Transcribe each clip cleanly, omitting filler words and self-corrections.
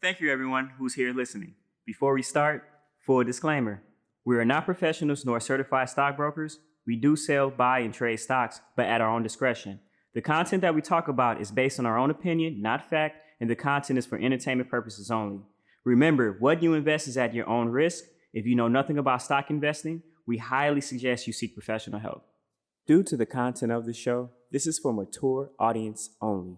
Thank you, everyone who's here listening. Before we start, full disclaimer. We are not professionals nor certified stockbrokers. We do sell, buy, and trade stocks, but at our own discretion. The content that we talk about is based on our own opinion, not fact, and the content is for entertainment purposes only. Remember, what you invest is at your own risk. If you know nothing about stock investing, we highly suggest you seek professional help. Due to the content of the show, this is for mature audience only.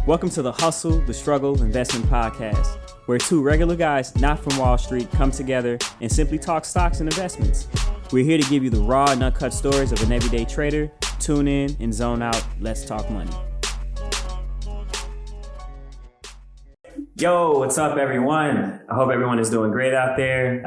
Welcome to the Hustle, the Struggle Investment Podcast, where two regular guys not from Wall Street come together and simply talk stocks and investments. We're here to give you the raw and uncut stories of an everyday trader. Tune in and zone out. Let's talk money. Yo, what's up, everyone? I hope everyone is doing great out there.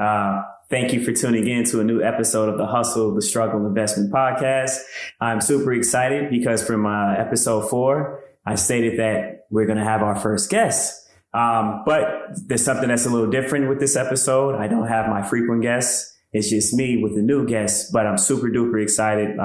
Thank you for tuning in to a new episode of the Hustle, the Struggle Investment Podcast. I'm super excited because from episode 4, I stated that we're going to have our first guest. But there's something that's a little different with this episode. I don't have my frequent guests. It's just me with a new guest, but I'm super duper excited.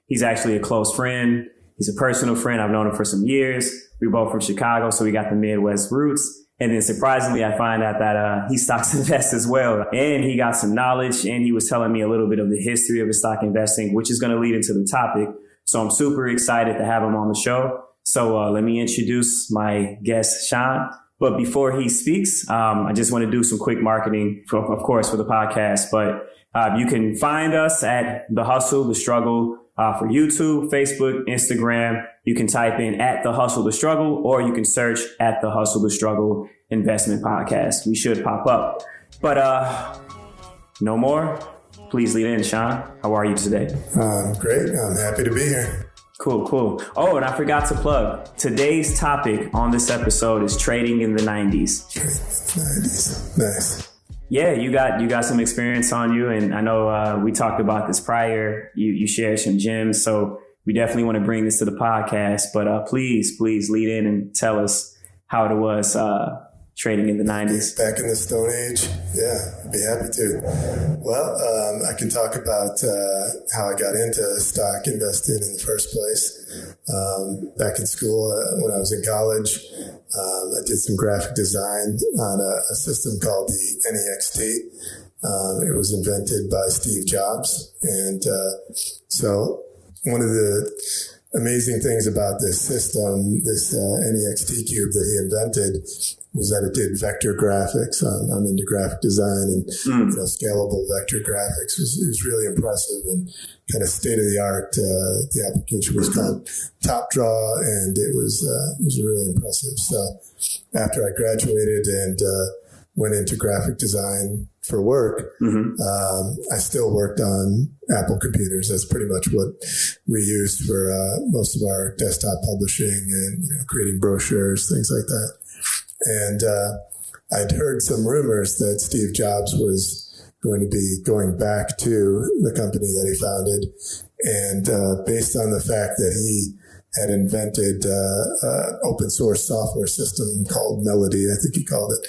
He's actually a close friend. He's a personal friend. I've known him for some years. We're both from Chicago, so we got the Midwest roots. And then surprisingly, I find out that he stocks invests as well. And he got some knowledge, and he was telling me a little bit of the history of his stock investing, which is going to lead into the topic. So I'm super excited to have him on the show. So let me introduce my guest, Sean. But before he speaks, I just want to do some quick marketing, of course, for the podcast. But you can find us at The Hustle, The Struggle for YouTube, Facebook, Instagram. You can type in at The Hustle, The Struggle, or you can search at The Hustle, The Struggle Investment Podcast. We should pop up. But no more. Please lead in, Sean. How are you today? Great. I'm happy to be here. Cool. Oh, and I forgot to plug. Today's topic on this episode is trading in the 90s. Nice. Yeah, you got some experience on you, and I know we talked about this prior. You shared some gems, so we definitely want to bring this to the podcast. But please lead in and tell us how it was trading in the 90s. Back in the Stone Age? Yeah, I'd be happy to. Well, I can talk about how I got into stock investing in the first place. Back in school, when I was in college, I did some graphic design on a system called the NEXT. It was invented by Steve Jobs. And so one of the amazing things about this system, this NEXT cube that he invented, was that it did vector graphics. I'm into graphic design, and scalable vector graphics. It was really impressive and kind of state of the art. The application was called Top Draw, and it was really impressive. So after I graduated and went into graphic design for work, I still worked on Apple computers. That's pretty much what we used for most of our desktop publishing and creating brochures, things like that. And I'd heard some rumors that Steve Jobs was going to be going back to the company that he founded. And based on the fact that he had invented an open source software system called Melody, I think he called it,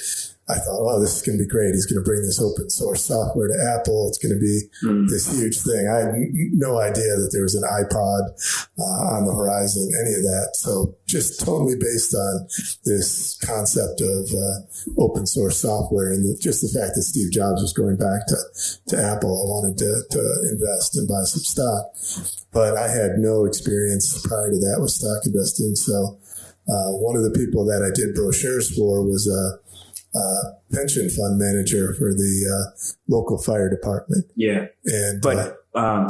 I thought, oh, this is going to be great. He's going to bring this open source software to Apple. It's going to be this huge thing. I had no idea that there was an iPod on the horizon, any of that. So just totally based on this concept of open source software and just the fact that Steve Jobs was going back to Apple, I wanted to invest and buy some stock. But I had no experience prior to that with stock investing. So one of the people that I did brochures for was pension fund manager for the local fire department. Yeah. And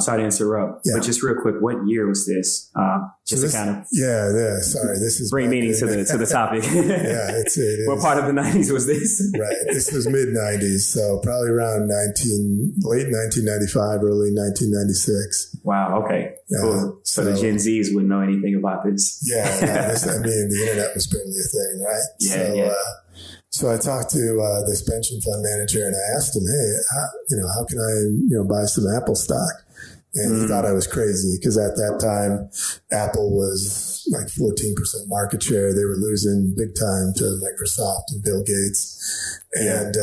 sorry to interrupt, but just real quick, what year was this? Sorry, this is bring meaning to the topic. Yeah, it what part of the 90s was this? Right, this was mid 90s, so probably around late 1995, early 1996. Wow. Okay. Cool. So the Gen Zs wouldn't know anything about this. Yeah. The internet was barely a thing, right? Yeah. So I talked to this pension fund manager, and I asked him, "Hey, how can I, buy some Apple stock?" And he thought I was crazy because at that time, Apple was like 14% market share. They were losing big time to Microsoft and Bill Gates. And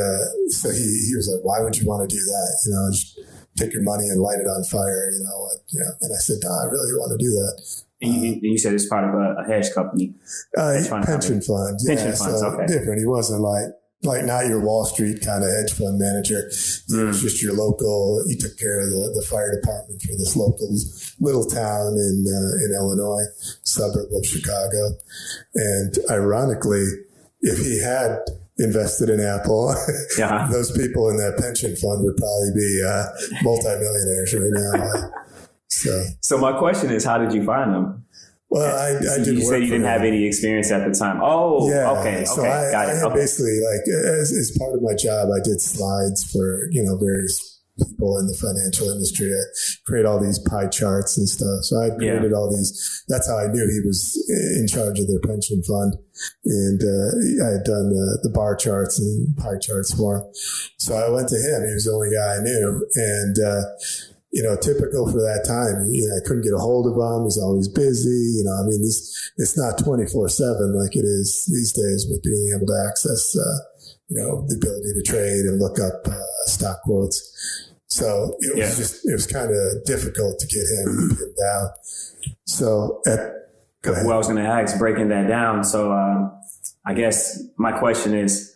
so he was like, "Why would you want to do that? Just take your money and light it on fire, And I said, no, I really want to do that. And you said it's part of a hedge company. Pension fund. Yeah, pension funds, so okay. Different. He wasn't like not your Wall Street kind of hedge fund manager. He was just your local. He took care of the fire department for this local little town in Illinois, suburb of Chicago. And ironically, if he had invested in Apple, those people in that pension fund would probably be multimillionaires right now. So my question is, how did you find them? Well, I did. You said you didn't have any experience at the time. Oh, yeah. Okay. So got it. I had basically as part of my job, I did slides for various people in the financial industry. I create all these pie charts and stuff. So I created all these. That's how I knew he was in charge of their pension fund, and I had done the bar charts and pie charts for him. So I went to him. He was the only guy I knew, and. Typical for that time, I couldn't get a hold of him. He's always busy. It's not 24/7 like it is these days with being able to access, the ability to trade and look up stock quotes. So it was kind of difficult to get him down. So I was going to ask, breaking that down. So I guess my question is,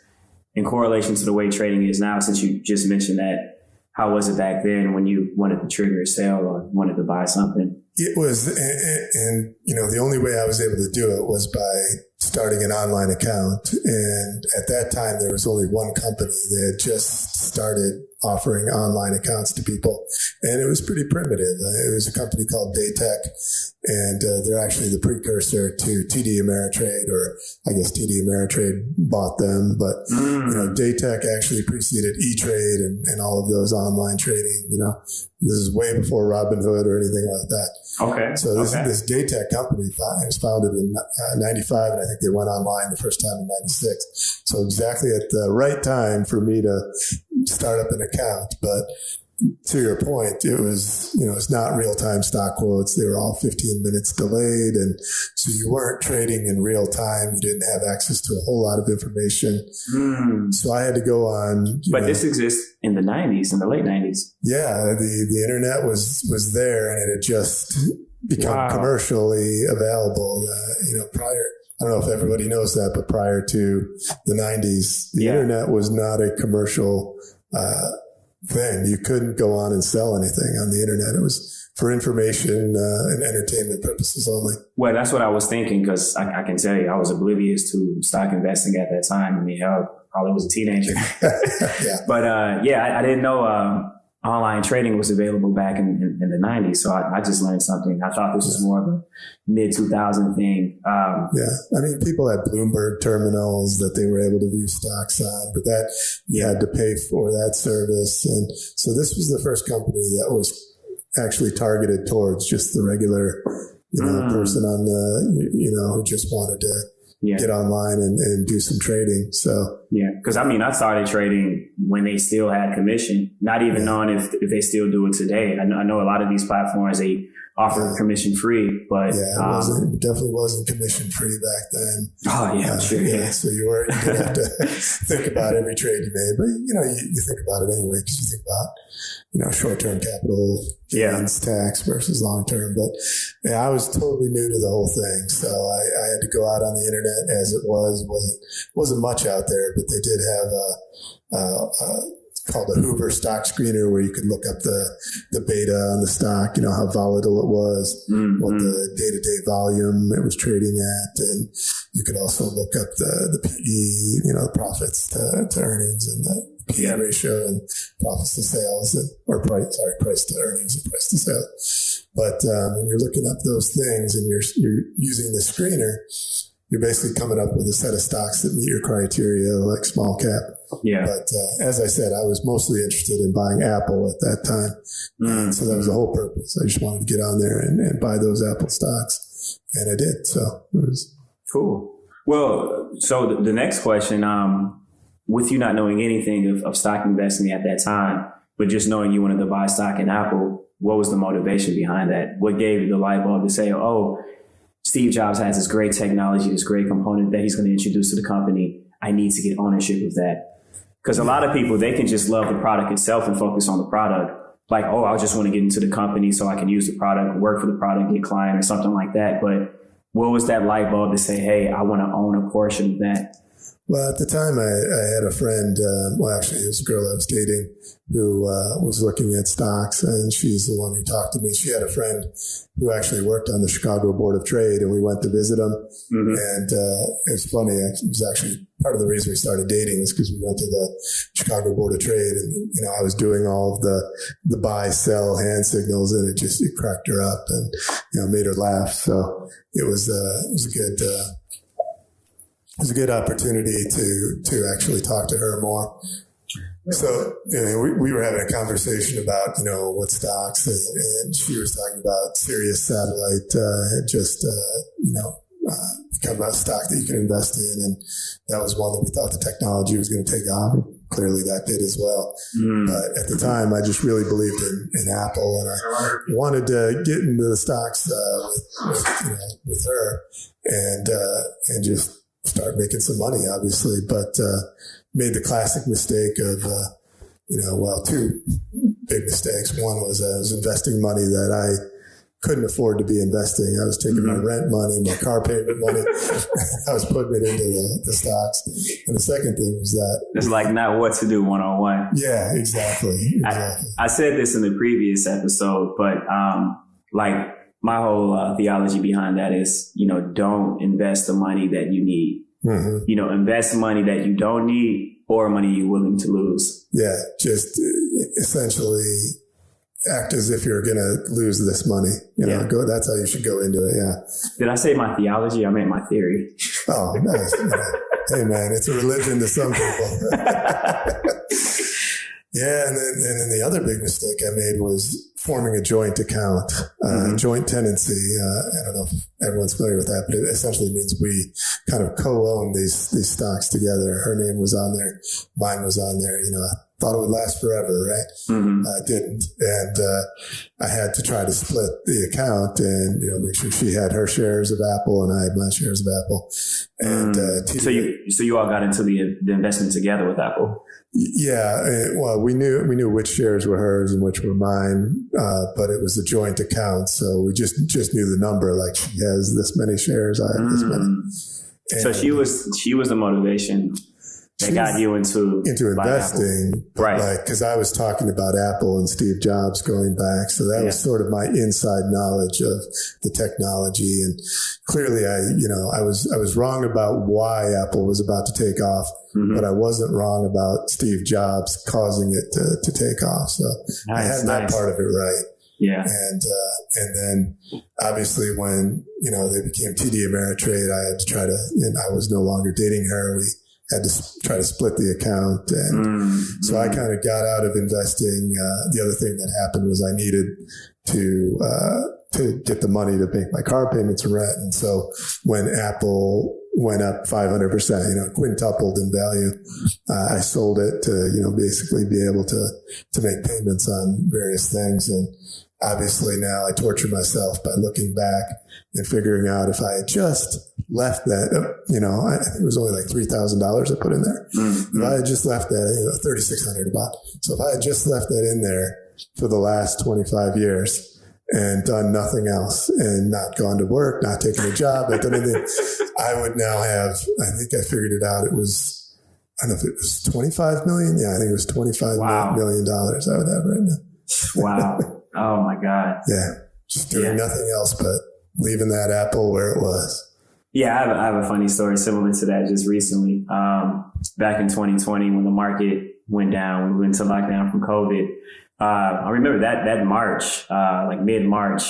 in correlation to the way trading is now, since you just mentioned that, how was it back then when you wanted to trigger a sale or wanted to buy something? It was, and the only way I was able to do it was by starting an online account. And at that time, there was only one company that had just started offering online accounts to people. And it was pretty primitive. It was a company called Datek. And they're actually the precursor to TD Ameritrade, or I guess TD Ameritrade bought them. But, Datek actually preceded E-Trade and all of those online trading. This is way before Robinhood or anything like that. Okay. So this Datek company was founded in 95, and I think they went online the first time in 96. So exactly at the right time for me to start up an account. But to your point, it was, it's not real-time stock quotes. They were all 15 minutes delayed. And so you weren't trading in real time. You didn't have access to a whole lot of information. So I had to go on. But this exists in the 90s, in the late 90s. Yeah. The internet was there, and it had just become commercially available, prior. I don't know if everybody knows that, but prior to the 90s, the internet was not a commercial thing. You couldn't go on and sell anything on the internet. It was for information and entertainment purposes only. Well, that's what I was thinking, because I can tell you I was oblivious to stock investing at that time. I mean, hell, probably was a teenager. But I didn't know online trading was available back in the 90s. So I just learned something. I thought this was more of a mid-2000 thing. I mean, people had Bloomberg terminals that they were able to view stocks on, but that you had to pay for that service. And so this was the first company that was actually targeted towards just the regular, person on who just wanted to get online and do some trading. So because I started trading when they still had commission, not even knowing if they still do it today. I know a lot of these platforms, they offer commission free, but it definitely wasn't commission free back then. Oh yeah, sure. So you didn't have to think about every trade you made, but you think about it anyway, because you think about short-term capital gains tax versus long-term. But I was totally new to the whole thing, so I had to go out on the internet as it was. Wasn't much out there, but they did have called a Hoover stock screener, where you could look up the beta on the stock, how volatile it was, what the day-to-day volume it was trading at, and you could also look up the PE, profits to earnings, and the PE ratio, and profits to sales, price to earnings and price to sales. But when you're looking up those things and you're using the screener, you're basically coming up with a set of stocks that meet your criteria, like small cap. Yeah. But as I said, I was mostly interested in buying Apple at that time. So that was the whole purpose. I just wanted to get on there and buy those Apple stocks. And I did. So it was cool. Well, so the next question, with you not knowing anything of stock investing at that time, but just knowing you wanted to buy stock in Apple, what was the motivation behind that? What gave you the light bulb to say, Steve Jobs has this great technology, this great component that he's going to introduce to the company. I need to get ownership of that. Because a lot of people, they can just love the product itself and focus on the product. like, oh, I just want to get into the company so I can use the product, work for the product, get client or something like that. But what was that light bulb to say, hey, I want to own a portion of that? Well, at the time, I had a friend, actually, it was a girl I was dating who was looking at stocks, and she's the one who talked to me. She had a friend who actually worked on the Chicago Board of Trade, and we went to visit him. Mm-hmm. And it was funny. It was actually part of the reason we started dating is because we went to the Chicago Board of Trade, and, I was doing all of the buy, sell, hand signals, and it cracked her up and, made her laugh. So it was a good... It was a good opportunity to actually talk to her more. So, we were having a conversation about, what stocks, and she was talking about Sirius Satellite had just, become a stock that you can invest in. And that was one that we thought the technology was going to take off. Clearly that did as well. But at the time, I just really believed in Apple, and I wanted to get into the stocks with her and just start making some money, obviously, but made the classic mistake of, two big mistakes. One was I was investing money that I couldn't afford to be investing. I was taking my rent money, my car payment money. I was putting it into the stocks. And the second thing was that... It's like not what to do 101. Yeah, exactly. I said this in the previous episode, but my whole theology behind that is, don't invest the money that you need. Mm-hmm. Invest money that you don't need or money you're willing to lose. Yeah, just essentially act as if you're going to lose this money. That's how you should go into it. Yeah. Did I say my theology? I meant my theory. Oh, nice. Hey, man, it's a religion to some people. Yeah, and then the other big mistake I made was forming a joint account, joint tenancy. I don't know if everyone's familiar with that, but it essentially means we kind of co-own these stocks together. Her name was on there, mine was on there. I thought it would last forever, right? Mm-hmm. It didn't, and I had to try to split the account and make sure she had her shares of Apple and I had my shares of Apple. And so you all got into the investment together with Apple. Yeah, well, we knew which shares were hers and which were mine, but it was a joint account, so we just knew the number. Like she has this many shares, I have this many. And so she was the motivation that got you into investing, right? Because I was talking about Apple and Steve Jobs going back, so that was sort of my inside knowledge of the technology. And clearly, I was wrong about why Apple was about to take off, but I wasn't wrong about Steve Jobs causing it to take off. So I had that part of it right. Yeah. And then obviously when they became TD Ameritrade, I had to try to, and I was no longer dating her. We had to try to split the account. And so I kind of got out of investing. The other thing that happened was I needed to get the money to make my car payments and rent. And so when Apple went up 500%, quintupled in value, I sold it to, basically be able to make payments on various things. And obviously now I torture myself by looking back and figuring out if I had just left that, I think it was only like $3,000 I put in there. If I had just left that, $3,600 about. So if I had just left that in there for the last 25 years and done nothing else and not gone to work, not taken a job, not done anything, I would now have, I think I figured it out. It was, I don't know if it was 25 million. Yeah, I think it was $25 million I would have right now. Wow. Oh my God. Yeah. Just doing nothing else but leaving that Apple where it was. Yeah, I have a funny story similar to that just recently. Back in 2020, when the market went down, we went into lockdown from COVID. I remember that March, like mid-March,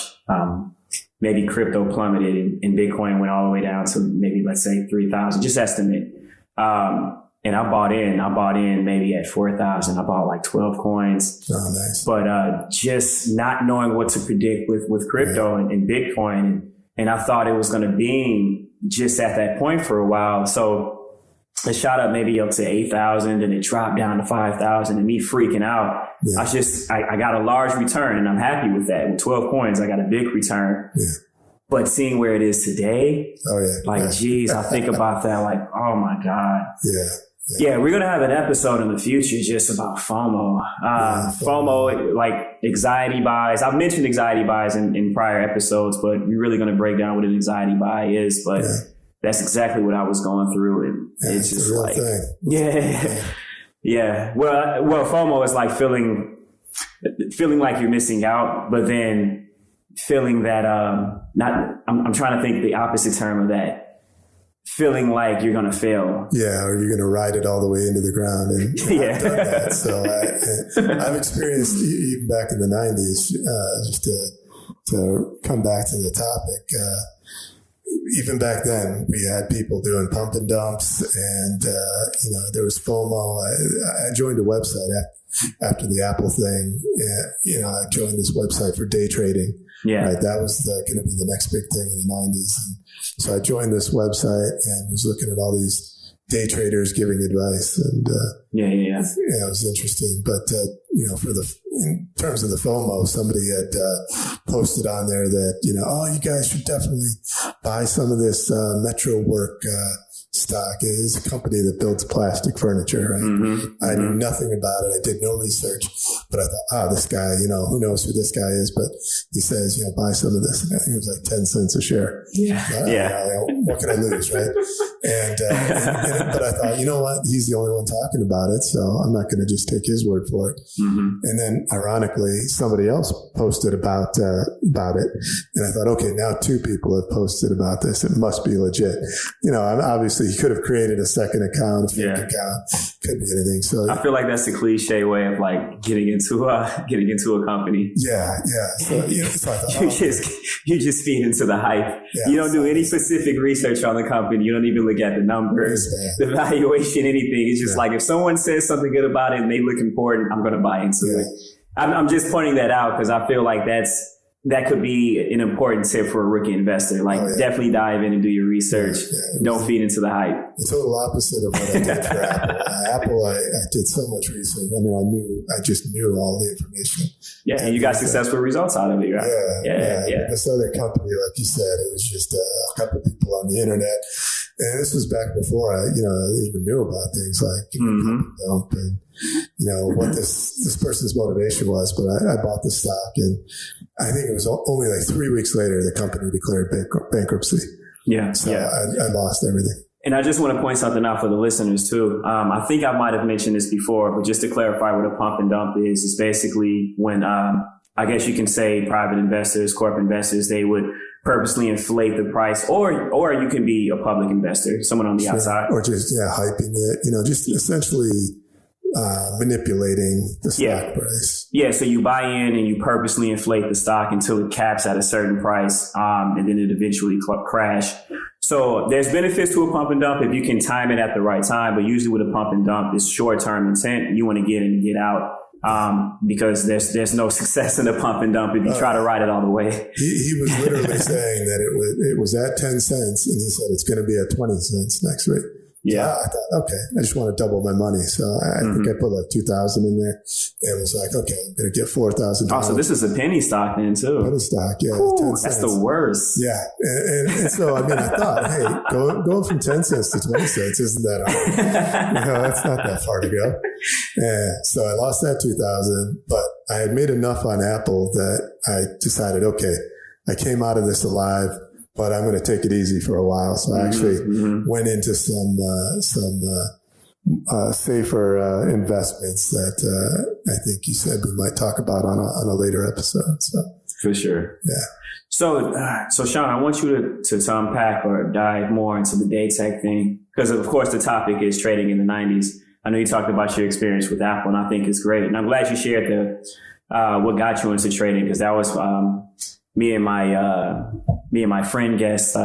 maybe crypto plummeted and Bitcoin went all the way down to maybe, let's say 3,000, just estimate. And I bought in maybe at 4,000. I bought like 12 coins. Oh, nice. But just not knowing what to predict with crypto and Bitcoin. And I thought it was going to be just at that point for a while. So it shot up maybe up to 8,000 and it dropped down to 5,000 and me freaking out. Yeah. I got a large return and I'm happy with that. With 12 coins, I got a big return. Yeah. But seeing where it is today, geez, I think about that like, oh my God. Yeah. Yeah, we're going to have an episode in the future just about FOMO. FOMO, like anxiety buys. I've mentioned anxiety buys in prior episodes, but we're really going to break down what an anxiety buy is. But that's exactly what I was going through. And it's just like, yeah. Well, FOMO is like feeling like you're missing out, but then feeling that, I'm trying to think the opposite term of that. Feeling like you're going to fail. Yeah, or you're going to ride it all the way into the ground. And I've done that. So I've experienced, even back in the 90s, just to come back to the topic, even back then, we had people doing pump and dumps, and, there was FOMO. I joined a website after the Apple thing. I joined this website for day trading. Yeah. Right? That was going to be the next big thing in the 90s. And so I joined this website and was looking at all these day traders giving advice. And it was interesting. But, in terms of the FOMO, somebody had posted on there that, you guys should definitely buy some of this Metro Work stock. It is a company that builds plastic furniture, right? Mm-hmm. I knew nothing about it. I did no research, but I thought, this guy, who knows who this guy is, but he says, buy some of this. And I think it was like 10 cents a share. What can I lose, right? But I thought, you know what? He's the only one talking about it, so I'm not going to just take his word for it. Mm-hmm. And then ironically, somebody else posted about it. And I thought, okay, now 2 people have posted about this. It must be legit. Obviously he could have created a second account, a fake account, could be anything. So I feel like that's the cliche way of like getting into a company. Yeah. So, so I thought, you just feed into the hype. Yeah, you don't do any specific research on the company. You don't even look at the numbers, the valuation, anything. It's just like if someone says something good about it and they look important, I'm going to buy into it. I'm just pointing that out because I feel like that could be an important tip for a rookie investor. Like definitely dive in and do your research. Don't feed into the hype. The total opposite of what I did for Apple. Apple, I did so much research. I mean, I just knew all the information. Yeah, and you got successful results out of it, right? Yeah. This other company, like you said, it was just a couple of people on the internet. And this was back before I even knew about things like dump and what this person's motivation was. But I bought the stock, and I think it was only like 3 weeks later the company declared bankruptcy. Yeah, so I lost everything. And I just want to point something out for the listeners too. I think I might have mentioned this before, but just to clarify what a pump and dump is, it's basically when I guess you can say private investors, corporate investors, they would purposely inflate the price, or you can be a public investor, someone on the outside. Or just, hyping it, just essentially manipulating the stock price. Yeah, so you buy in and you purposely inflate the stock until it caps at a certain price, and then it eventually crash. So there's benefits to a pump and dump if you can time it at the right time, but usually with a pump and dump, it's short-term intent. You want to get in and get out. Because there's no success in the pump and dump if you try to ride it all the way. He was literally saying that it was at 10 cents, and he said it's going to be at 20 cents next week. Yeah. So I thought, okay, I just want to double my money. So I think I put like 2,000 in there. And it was like, okay, I'm going to get $4,000. Oh, so this is a penny stock then too. Penny stock, yeah. Ooh, that's the worst. Yeah. And so, I thought, hey, going from 10 cents to 20 cents isn't that hard. That's not that far to go. And so I lost that 2,000, but I had made enough on Apple that I decided, okay, I came out of this alive, but I'm going to take it easy for a while. So I actually went into some safer investments that I think you said we might talk about on a later episode. So for sure, yeah. So Sean, I want you to unpack or dive more into the Datek thing because of course the topic is trading in the 90s. I know you talked about your experience with Apple, and I think it's great. And I'm glad you shared what got you into trading because that was me and my friend guest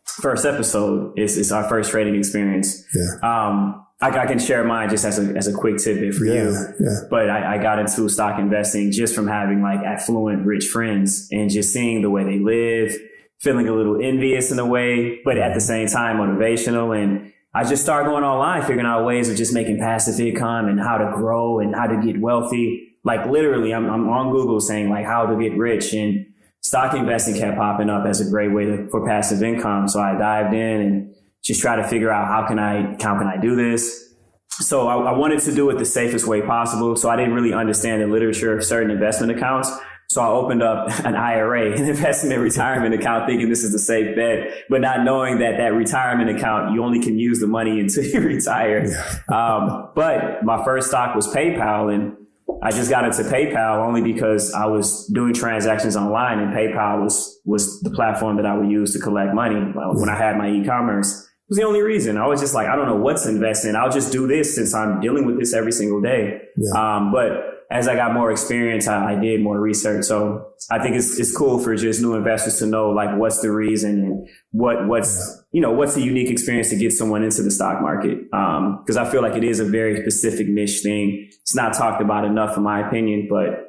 first episode is our first trading experience. Yeah. I can share mine just as a quick tidbit for you. Yeah. But I got into stock investing just from having like affluent, rich friends and just seeing the way they live, feeling a little envious in a way, but at the same time motivational. And I just started going online, figuring out ways of just making passive income and how to grow and how to get wealthy. Like literally, I'm on Google saying like how to get rich, and stock investing kept popping up as a great way for passive income. So I dived in and just tried to figure out how can I do this. So I wanted to do it the safest way possible. So I didn't really understand the literature of certain investment accounts. So I opened up an IRA, an investment retirement account, thinking this is the safe bet, but not knowing that that retirement account, you only can use the money until you retire. But my first stock was PayPal, and I just got into PayPal only because I was doing transactions online, and PayPal was the platform that I would use to collect money when I had my e-commerce. It was the only reason. I was just like, I don't know what to invest in. I'll just do this since I'm dealing with this every single day. But as I got more experience, I did more research. So I think it's cool for just new investors to know, like, what's the reason and what's the unique experience to get someone into the stock market. Because I feel like it is a very specific niche thing. It's not talked about enough, in my opinion, but,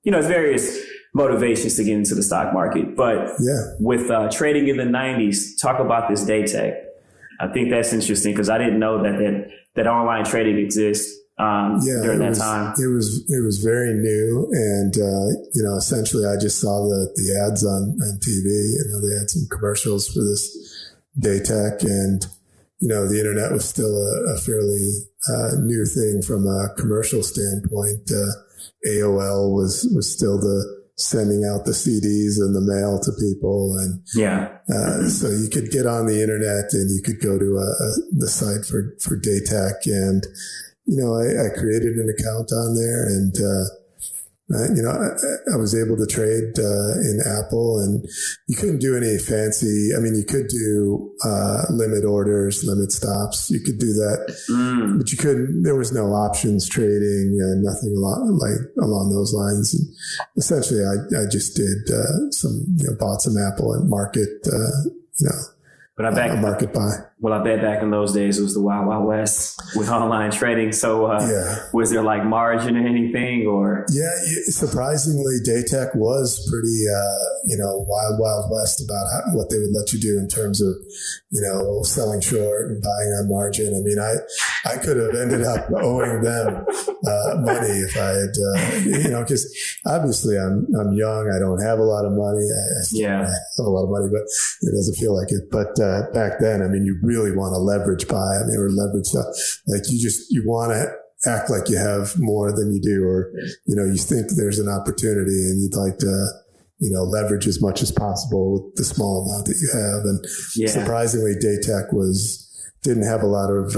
there's various motivations to get into the stock market. But with trading in the 90s, talk about this Datek. I think that's interesting because I didn't know that online trading exists. During that time, it was very new, and essentially, I just saw the ads on TV. They had some commercials for this Datek, and the internet was still a fairly new thing from a commercial standpoint. AOL was still sending out the CDs in the mail to people, and so you could get on the internet and you could go to the site for Datek, and I created an account on there, and, I was able to trade in Apple, and you couldn't do any fancy, you could do limit orders, limit stops. You could do that, but you couldn't, there was no options trading and nothing along those lines. And essentially, I just did bought some Apple at market, But I market buy. Well, I bet back in those days it was the Wild Wild West with online trading. So was there like margin or anything, or? Yeah, surprisingly, Datek was pretty, Wild Wild West about what they would let you do in terms of, selling short and buying on margin. I could have ended up owing them money if I had, because obviously I'm young. I don't have a lot of money. I have a lot of money, but it doesn't feel like it. But back then, you really want to leverage buy, or leverage stuff. Like you want to act like you have more than you do, or, you think there's an opportunity and you'd like to, leverage as much as possible with the small amount that you have. And surprisingly, Datek didn't have a lot of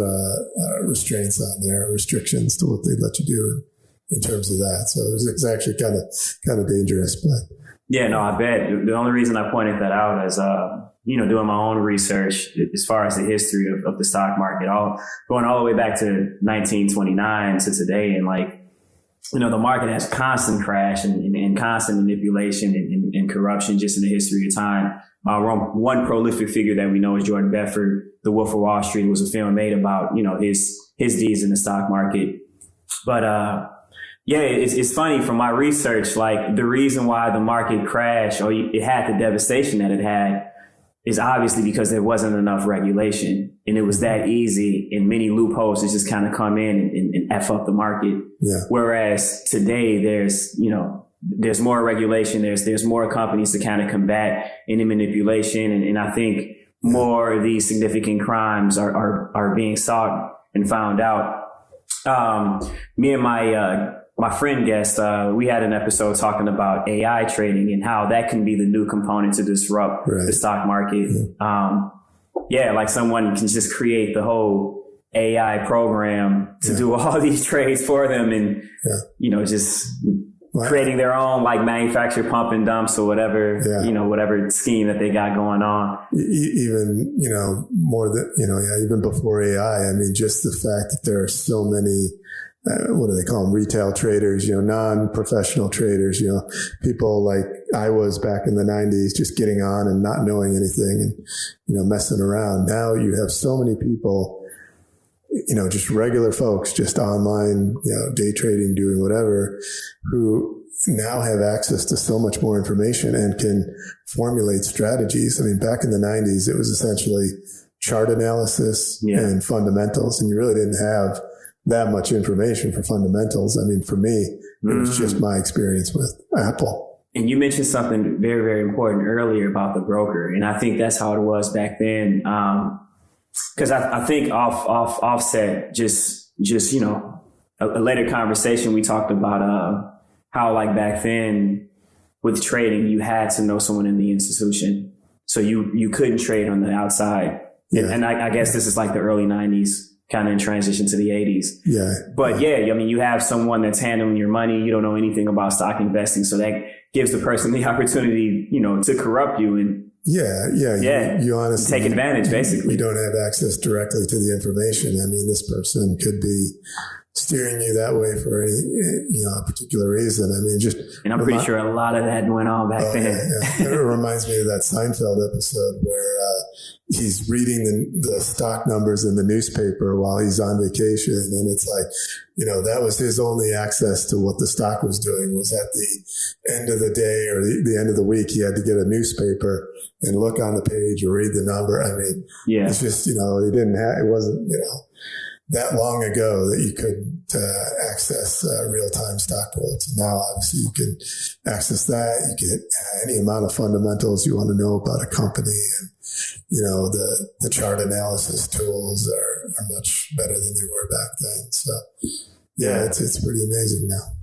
restraints on there, restrictions to what they'd let you do in terms of that. So it was actually kind of dangerous. But yeah, no, I bet. The only reason I pointed that out is, doing my own research as far as the history of the stock market, going all the way back to 1929 to today. And the market has constant crash and constant manipulation and corruption just in the history of time. One prolific figure that we know is Jordan Belfort. The Wolf of Wall Street was a film made about, his deeds in the stock market. But, it's funny from my research, the reason why the market crashed or it had the devastation that it had is obviously because there wasn't enough regulation, and it was that easy and many loopholes to just kind of come in and F up the market. Yeah. Whereas today there's more regulation. There's more companies to kind of combat any manipulation. And I think more of these significant crimes are being sought and found out. Me and my friend guest, we had an episode talking about AI trading and how that can be the new component to disrupt the stock market. Someone can just create the whole AI program to do all these trades for them and, just creating their own manufactured pump and dumps or whatever, whatever scheme that they got going on. Even, more than, even before AI, just the fact that there are so many, what do they call them? Retail traders, non-professional traders, people like I was back in the 90s, just getting on and not knowing anything and, messing around. Now you have so many people, just regular folks, just online, day trading, doing whatever, who now have access to so much more information and can formulate strategies. Back in the 90s, it was essentially chart analysis and fundamentals, and you really didn't have that much information for fundamentals. For me, it was just my experience with Apple. And you mentioned something very, very important earlier about the broker. And I think that's how it was back then. Because I think offset just just, a later conversation, we talked about how like back then with trading, you had to know someone in the institution. So you couldn't trade on the outside. Yeah. And I guess this is like the early 90s, kind of in transition to the 80s. Yeah. But you have someone that's handling your money. You don't know anything about stock investing. So that gives the person the opportunity, to corrupt you and you honestly take advantage, basically. You don't have access directly to the information. I mean, this person could be steering you that way for a particular reason. I mean, and I'm pretty sure a lot of that went on back then. Yeah. It reminds me of that Seinfeld episode where he's reading the stock numbers in the newspaper while he's on vacation, and it's like, that was his only access to what the stock was doing, was at the end of the day or the end of the week. He had to get a newspaper and look on the page or read the number. I mean, it's just, it wasn't, that long ago that you could access real-time stock bullets. Now, obviously, you can access that. You get any amount of fundamentals you want to know about a company. And, the chart analysis tools are much better than they were back then. So, it's pretty amazing now.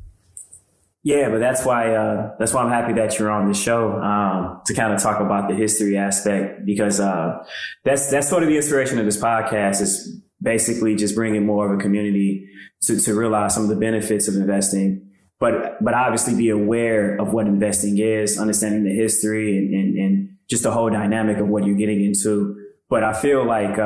Yeah, but that's why I'm happy that you're on the show, to kind of talk about the history aspect, because that's sort of the inspiration of this podcast, is basically just bringing more of a community to realize some of the benefits of investing, but obviously be aware of what investing is, understanding the history and just the whole dynamic of what you're getting into. But I feel like,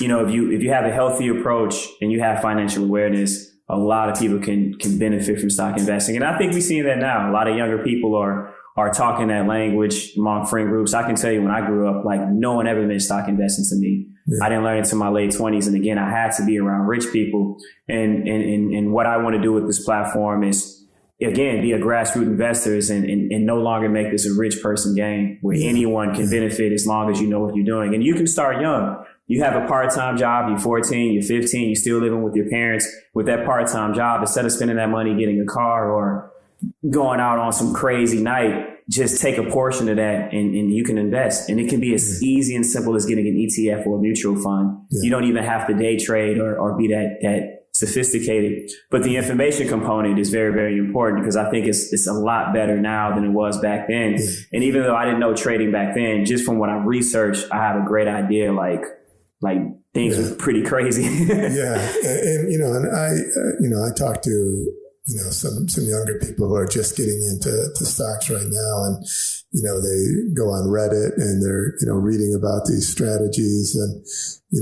if you have a healthy approach and you have financial awareness, a lot of people can benefit from stock investing. And I think we're seeing that now. A lot of younger people are talking that language among friend groups. I can tell you, when I grew up, like, no one ever mentioned stock investing to me. Yeah. I didn't learn it until my late 20s. And again, I had to be around rich people. And what I want to do with this platform is, again, be a grassroots investors and no longer make this a rich person game where anyone can benefit as long as you know what you're doing. And you can start young. You have a part-time job, you're 14, you're 15, you're still living with your parents. With that part-time job, instead of spending that money getting a car or going out on some crazy night, just take a portion of that and you can invest. And it can be as easy and simple as getting an ETF or a mutual fund. Yeah. You don't even have to day trade or be that sophisticated. But the information component is very, very important, because I think it's a lot better now than it was back then. Yeah. And even though I didn't know trading back then, just from what I've researched, I have a great idea, like things were pretty crazy. And I talked to some younger people who are just getting into stocks right now, and they go on Reddit and they're reading about these strategies, and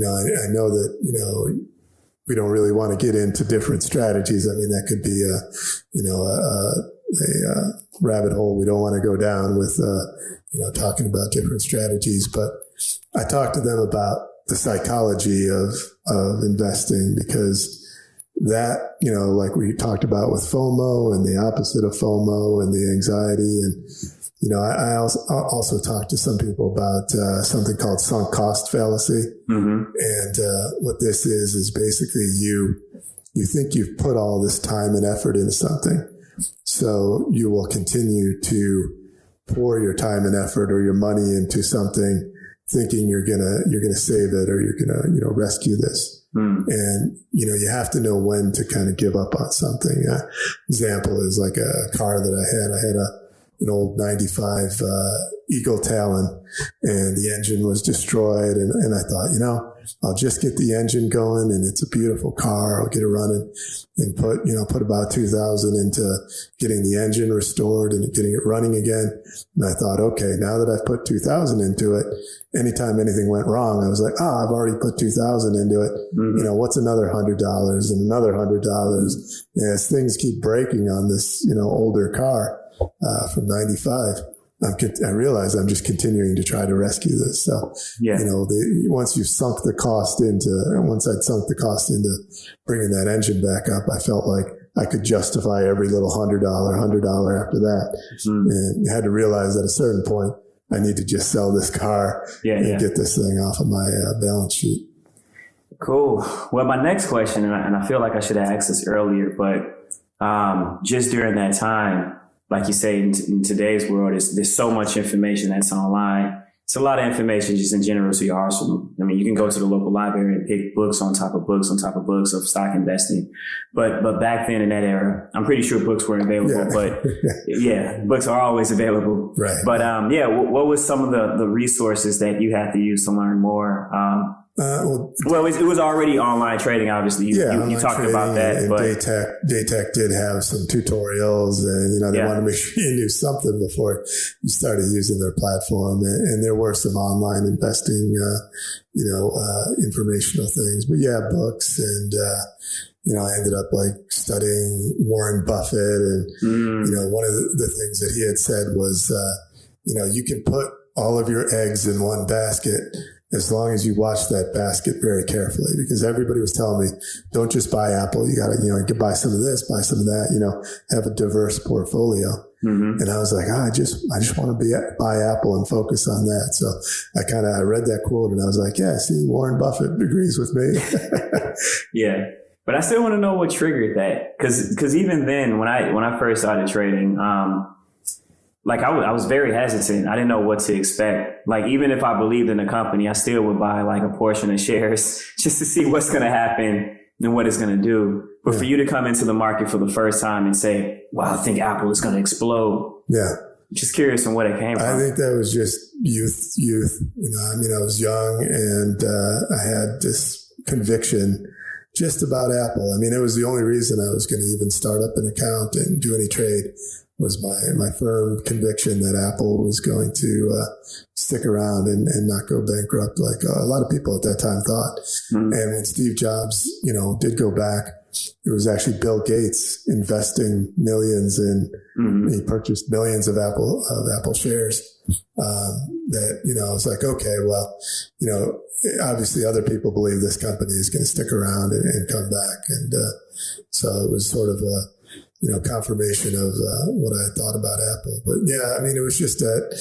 I know that we don't really want to get into different strategies. I mean, that could be a rabbit hole we don't want to go down with talking about different strategies. But I talked to them about the psychology of investing, because that, like we talked about with FOMO and the opposite of FOMO and the anxiety. And, I also talked to some people about something called sunk cost fallacy. Mm-hmm. And what this is basically you think you've put all this time and effort into something. So you will continue to pour your time and effort or your money into something, thinking you're gonna save it or you're gonna rescue this. And you have to know when to kind of give up on something. Example is like a car that I had an old 95 Eagle Talon, and the engine was destroyed, and I thought, I'll just get the engine going, and it's a beautiful car. I'll get it running, and put about $2,000 into getting the engine restored and getting it running again. And I thought, okay, now that I've put $2,000 into it, anytime anything went wrong, I was like, I've already put $2,000 into it. Mm-hmm. What's another $100 and another $100? And as things keep breaking on this, older car from 95. I realize I'm just continuing to try to rescue this. So, once I'd sunk the cost into bringing that engine back up, I felt like I could justify every little $100 after that. Mm-hmm. And I had to realize at a certain point, I need to just sell this car and get this thing off of my balance sheet. Cool. Well, my next question, and I feel like I should have asked this earlier, but just during that time, like you say, in today's world, there's so much information that's online. It's a lot of information just in general to your arsenal. I mean, you can go to the local library and pick books on top of books on top of books of stock investing. But back then in that era, I'm pretty sure books were available, but yeah, books are always available. Right. But what was some of the resources that you had to use to learn more? It was already online trading, obviously. You talked about that. And but Datek did have some tutorials, and they wanted to make sure you knew something before you started using their platform. And there were some online investing, informational things. But yeah, books, and I ended up studying Warren Buffett, and one of the things that he had said was, you can put all of your eggs in one basket, as long as you watch that basket very carefully, because everybody was telling me, don't just buy Apple. You got to, buy some of this, buy some of that, have a diverse portfolio. Mm-hmm. And I was like, I just want to buy Apple and focus on that. So I read that quote and I was like, yeah, see, Warren Buffett agrees with me. Yeah. But I still want to know what triggered that. Cause even then when I first started trading, I was very hesitant. I didn't know what to expect. Even if I believed in the company, I still would buy a portion of shares just to see what's going to happen and what it's going to do. But for you to come into the market for the first time and say, wow, I think Apple is going to explode. Yeah. Just curious on what it came from. I think that was just youth. I was young and I had this conviction just about Apple. It was the only reason I was going to even start up an account and do any trade. Was my firm conviction that Apple was going to stick around and not go bankrupt like a lot of people at that time thought. Mm-hmm. And when Steve Jobs, did go back, it was actually Bill Gates investing millions in, he purchased millions of Apple shares. That, I was like, okay, well, obviously other people believe this company is going to stick around and come back. And so it was sort of confirmation of what I thought about Apple. But yeah, it was just that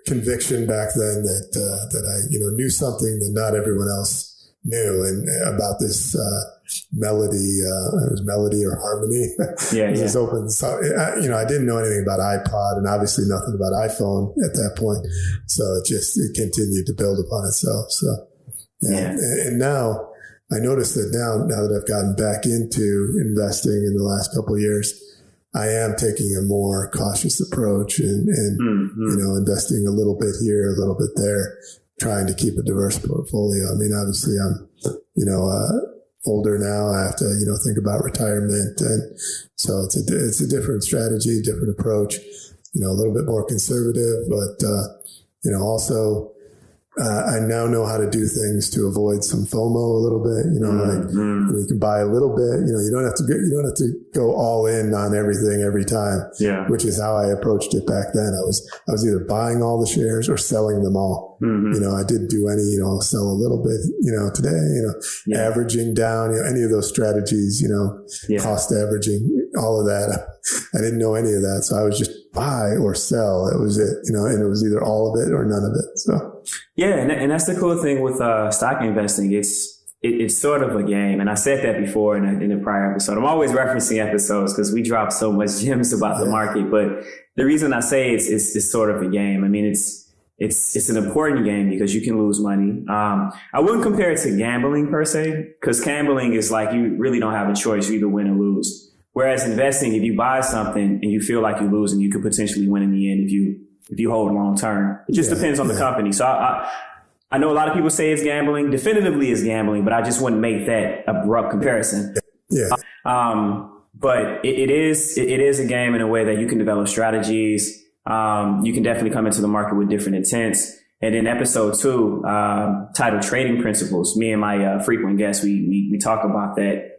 conviction back then that I, knew something that not everyone else knew, and about this melody, it was melody or harmony. Yeah, yeah. This open, so, I didn't know anything about iPod and obviously nothing about iPhone at that point. So it continued to build upon itself. So, yeah. And now, I noticed that now that I've gotten back into investing in the last couple of years, I am taking a more cautious approach and investing a little bit here, a little bit there, trying to keep a diverse portfolio. Obviously I'm, older now. I have to, think about retirement. And so it's a different strategy, different approach, a little bit more conservative, but, also, I now know how to do things to avoid some FOMO a little bit, you can buy a little bit, you don't have to go all in on everything every time, which is how I approached it back then. I was either buying all the shares or selling them all. Mm-hmm. I didn't do any, sell a little bit, today, averaging down, any of those strategies, cost averaging, all of that. I didn't know any of that. So I was just buy or sell. That was it, and it was either all of it or none of it. So. Yeah, and that's the cool thing with stock investing. It's sort of a game, and I said that before in a prior episode. I'm always referencing episodes because we drop so much gems about the market. But the reason I say it's sort of a game. It's an important game because you can lose money. I wouldn't compare it to gambling per se, because gambling is you really don't have a choice. You either win or lose. Whereas investing, if you buy something and you feel like you're losing, you could potentially win in the end if you hold long term. It just depends on the company. So I know a lot of people say it's gambling. Definitively it's gambling, but I just wouldn't make that abrupt comparison. Yeah. But it is a game in a way that you can develop strategies. You can definitely come into the market with different intents. And in episode 2, titled Trading Principles, me and my frequent guests, we talk about that.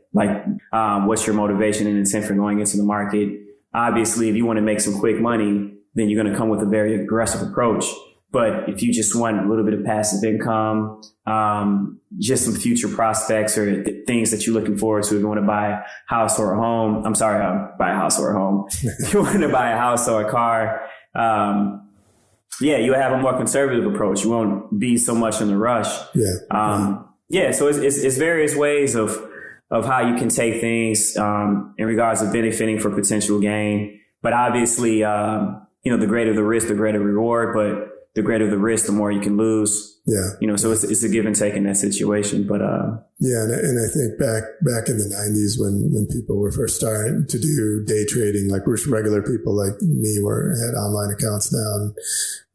What's your motivation and intent for going into the market? Obviously, if you want to make some quick money, then you're going to come with a very aggressive approach. But if you just want a little bit of passive income, just some future prospects or things that you're looking forward to, if you want to buy a house or a home, buy a house or a home. If you want to buy a house or a car, you have a more conservative approach. You won't be so much in a rush. So it's various ways of how you can take things in regards to benefiting for potential gain. But obviously, the greater the risk, the greater reward. But the greater the risk, the more you can lose. Yeah. You know, so it's a give and take in that situation. But yeah, and I think back in the 90s when people were first starting to do day trading, like we're regular people like me, had online accounts now, and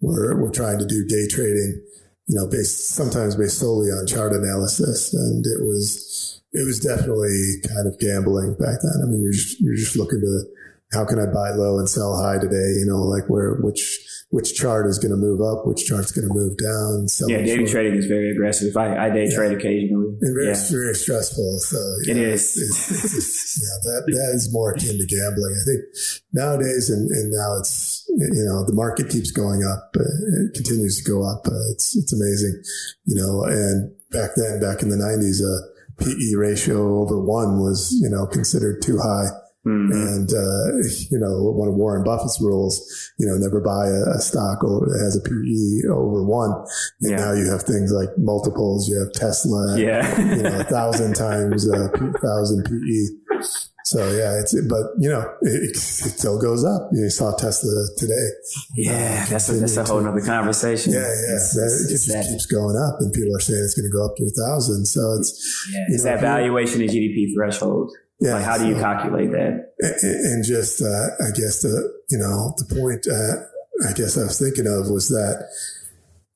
we're trying to do day trading, you know, sometimes based solely on chart analysis, and it was definitely kind of gambling back then. I mean, you're just looking to, how can I buy low and sell high today? You know, like which chart is going to move up, which chart's going to move down. Yeah, day trading is very aggressive. I day trade occasionally. And very stressful. So it is. That is more akin to gambling. I think nowadays, and now it's, you know, the market keeps going up. It continues to go up. It's amazing, you know. And back in the 90s, PE ratio over 1 was, you know, considered too high. Mm-hmm. And, you know, one of Warren Buffett's rules, you know, never buy a stock that has a PE over 1. And now you have things like multiples. You have Tesla, you know, 1,000 times 1,000 PE. So but you know, it still goes up. You saw Tesla today. Yeah, that's a whole nother conversation. It just keeps going up, and people are saying it's going to go up to 1,000. So it's that valuation and GDP threshold. Yeah, like how do you calculate that? And just, I guess the point, I guess I was thinking of was that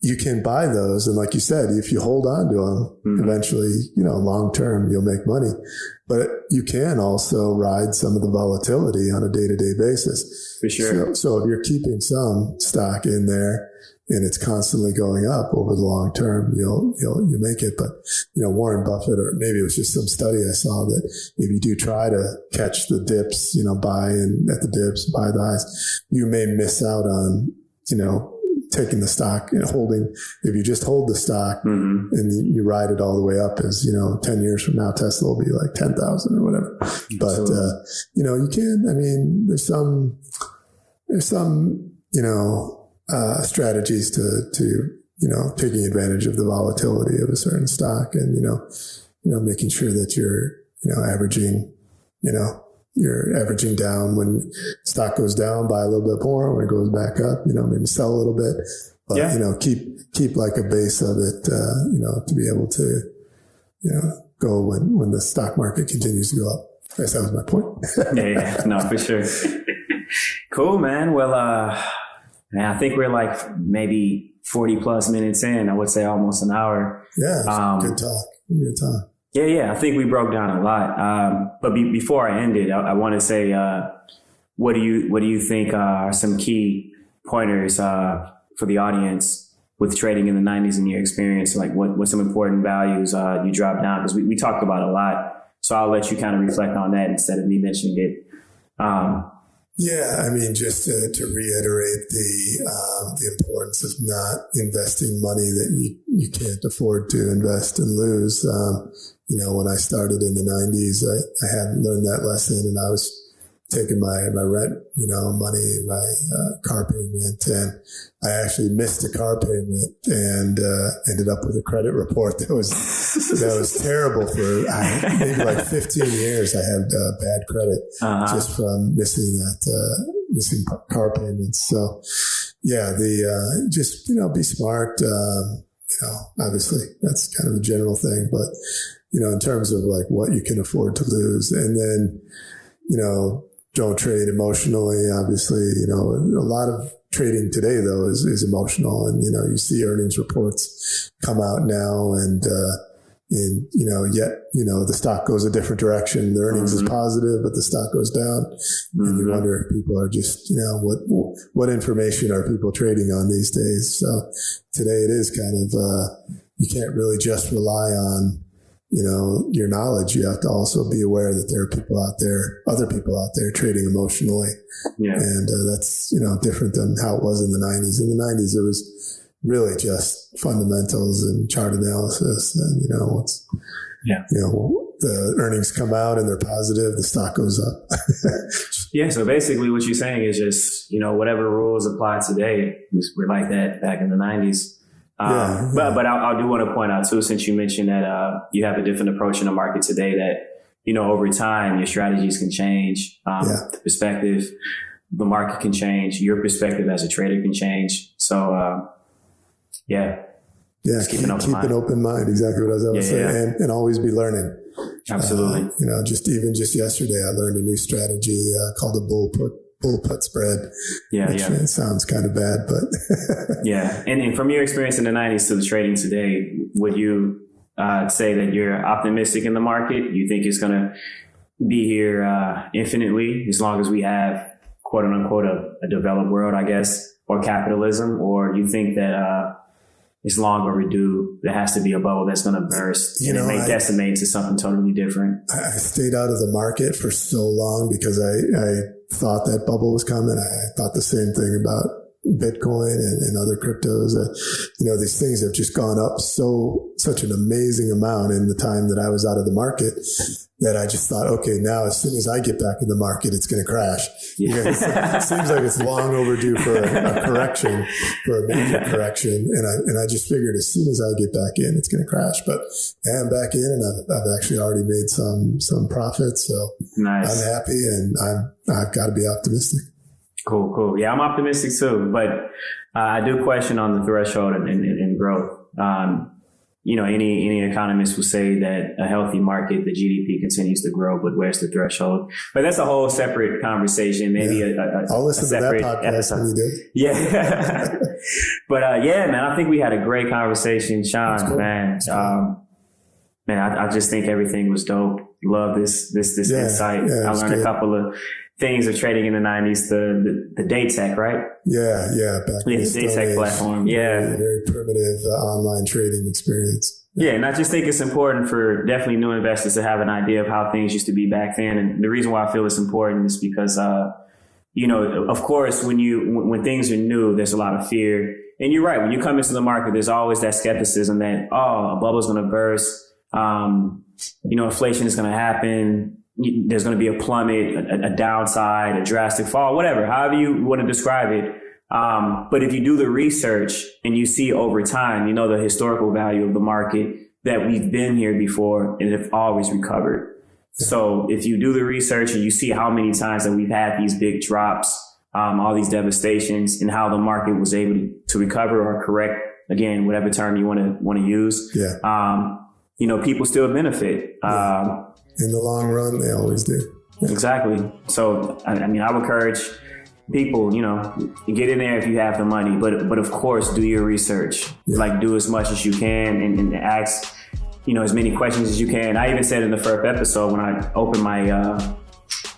you can buy those. And like you said, if you hold on to them, eventually, you know, long term, you'll make money. But you can also ride some of the volatility on a day-to-day basis. For sure. So if you're keeping some stock in there and it's constantly going up over the long term, you'll make it. But, you know, Warren Buffett, or maybe it was just some study I saw, that if you do try to catch the dips, you know, buy in at the dips, buy the highs, you may miss out on, you know, taking the stock and holding. If you just hold the stock and you ride it all the way up, as, you know, 10 years from now, Tesla will be like 10,000 or whatever. But, you know, you can, I mean, there's some, you know, strategies to, you know, taking advantage of the volatility of a certain stock, and, you know, making sure that you're averaging down. When stock goes down, buy a little bit more. When it goes back up, you know, maybe sell a little bit, but, you know, keep like a base of it, you know, to be able to, you know, go when the stock market continues to go up. I guess that was my point. No, for sure. Cool, man. Well, I think we're like maybe 40 plus minutes in. I would say almost an hour. Yeah, good talk. Yeah. I think we broke down a lot. But before I end it, I want to say, what do you think are some key pointers for the audience with trading in the 90s in your experience? Like what some important values you dropped down? Because we talked about a lot. So I'll let you kind of reflect on that instead of me mentioning it. Yeah, I mean, just to reiterate the importance of not investing money that you can't afford to invest and lose. You know, when I started in the 90s, I hadn't learned that lesson, and I was taking my rent, you know, money, my car payment, and I actually missed a car payment and ended up with a credit report that was terrible for maybe like 15 years. I had bad credit just from missing car payments. So yeah, just, you know, be smart. You know, obviously that's kind of a general thing, but, you know, in terms of like what you can afford to lose, and then, you know, don't trade emotionally. Obviously, you know, a lot of trading today though is emotional, and, you know, you see earnings reports come out now, and you know, yet, you know, the stock goes a different direction. The earnings is positive, but the stock goes down, and you wonder if people are just, you know, what information are people trading on these days? So today it is kind of you can't really just rely on, you know, your knowledge. You have to also be aware that there are other people out there trading emotionally. Yeah. And that's, you know, different than how it was in the 90s. In the 90s, it was really just fundamentals and chart analysis. And, you know, you know, the earnings come out and they're positive, the stock goes up. Yeah. So basically what you're saying is just, you know, whatever rules apply today were like that back in the 90s. But I do want to point out too, since you mentioned that you have a different approach in the market today, that, you know, over time your strategies can change, the perspective, the market can change, your perspective as a trader can change. So Yeah. Yeah, keep an open mind. Exactly what I was saying. And always be learning. Absolutely. Just yesterday, I learned a new strategy called the bull put spread. It sounds kind of bad, but yeah. And from your experience in the 90s to the trading today, would you say that you're optimistic in the market? You think it's going to be here infinitely as long as we have, quote unquote, a developed world, I guess, or capitalism? Or you think that it's long overdue? There has to be a bubble that's going to burst and it may decimate to something totally different. I stayed out of the market for so long because I thought that bubble was coming. I thought the same thing about Bitcoin and other cryptos. These things have just gone up such an amazing amount in the time that I was out of the market that I just thought, okay, now as soon as I get back in the market, it's going to crash. Yeah. It seems like it's long overdue for a correction, for a major correction. And I just figured as soon as I get back in, it's going to crash. But I'm back in, and I've actually already made some profits. So nice. I'm happy, and I've got to be optimistic. Cool. Yeah, I'm optimistic too, but I do question on the threshold and growth. Any economist will say that a healthy market, the GDP continues to grow, but where's the threshold? But that's a whole separate conversation. Maybe I'll listen to that podcast episode. When you do. Yeah. But man, I think we had a great conversation, Sean. Cool. Man, I just think everything was dope. Love this insight. I learned a couple of things of trading in the 90s, the Datek, right? Yeah. The Datek platform. Yeah. Very primitive online trading experience. Yeah. And I just think it's important for definitely new investors to have an idea of how things used to be back then. And the reason why I feel it's important is because, of course, when things are new, there's a lot of fear. And you're right. When you come into the market, there's always that skepticism that, a bubble's going to burst. Inflation is going to happen. There's going to be a plummet, a downside, a drastic fall, whatever, however you want to describe it. But if you do the research and you see over time, the historical value of the market, that we've been here before and have always recovered. So if you do the research and you see how many times that we've had these big drops, all these devastations, and how the market was able to recover or correct, again, whatever term you want to use, people still benefit. In the long run, they always do. Yeah. Exactly. So, I would encourage people, get in there if you have the money, but of course, do your research. Yeah. Like, do as much as you can and ask, as many questions as you can. I even said in the first episode when I opened my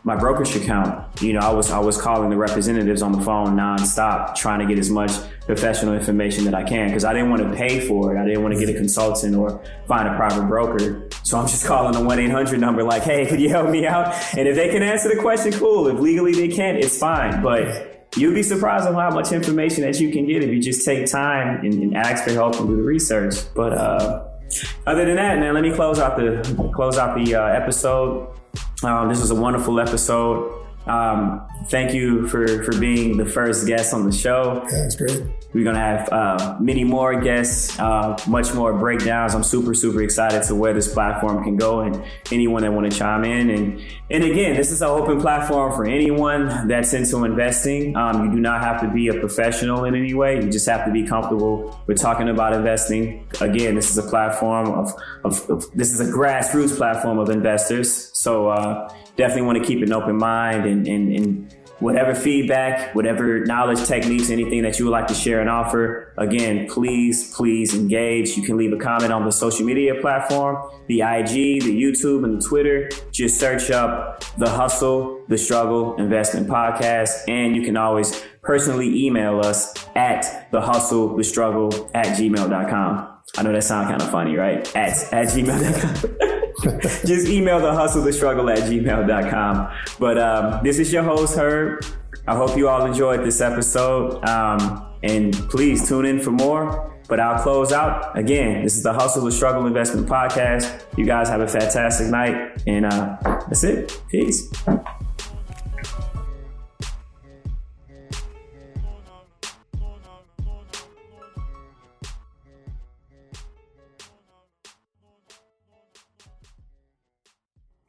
brokerage account, I was calling the representatives on the phone nonstop, trying to get as much professional information that I can, because I didn't want to pay for it. I didn't want to get a consultant or find a private broker. So I'm just calling the 1-800 number like, hey, could you help me out? And if they can answer the question, cool. If legally they can't, it's fine. But you'll be surprised on how much information that you can get if you just take time and ask for help and do the research. But other than that, man, let me close out the episode. This was a wonderful episode. Thank you for being the first guest on the show. Yeah, it's great. We're going to have many more guests, much more breakdowns. I'm super, super excited to where this platform can go and anyone that want to chime in. And again, this is an open platform for anyone that's into investing. You do not have to be a professional in any way. You just have to be comfortable with talking about investing. Again, this is a platform this is a grassroots platform of investors. So definitely want to keep an open mind and whatever feedback, whatever knowledge, techniques, anything that you would like to share and offer, again, please engage. You can leave a comment on the social media platform, the IG, the YouTube, and the Twitter. Just search up The Hustle, The Struggle Investment Podcast. And you can always personally email us at thehustlethestruggle@gmail.com. I know that sounds kind of funny, right? At gmail.com. Just email thehustlethestruggle@gmail.com. But this is your host, Herb. I hope you all enjoyed this episode. And please tune in for more. But I'll close out. Again, this is the Hustle the Struggle Investment Podcast. You guys have a fantastic night. And that's it. Peace.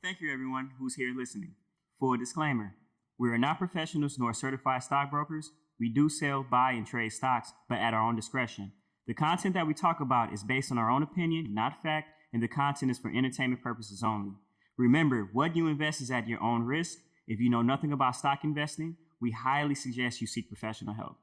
Thank you, everyone who's here listening. Full disclaimer, we are not professionals nor certified stockbrokers. We do sell, buy, and trade stocks, but at our own discretion. The content that we talk about is based on our own opinion, not fact, and the content is for entertainment purposes only. Remember, what you invest is at your own risk. If you know nothing about stock investing, we highly suggest you seek professional help.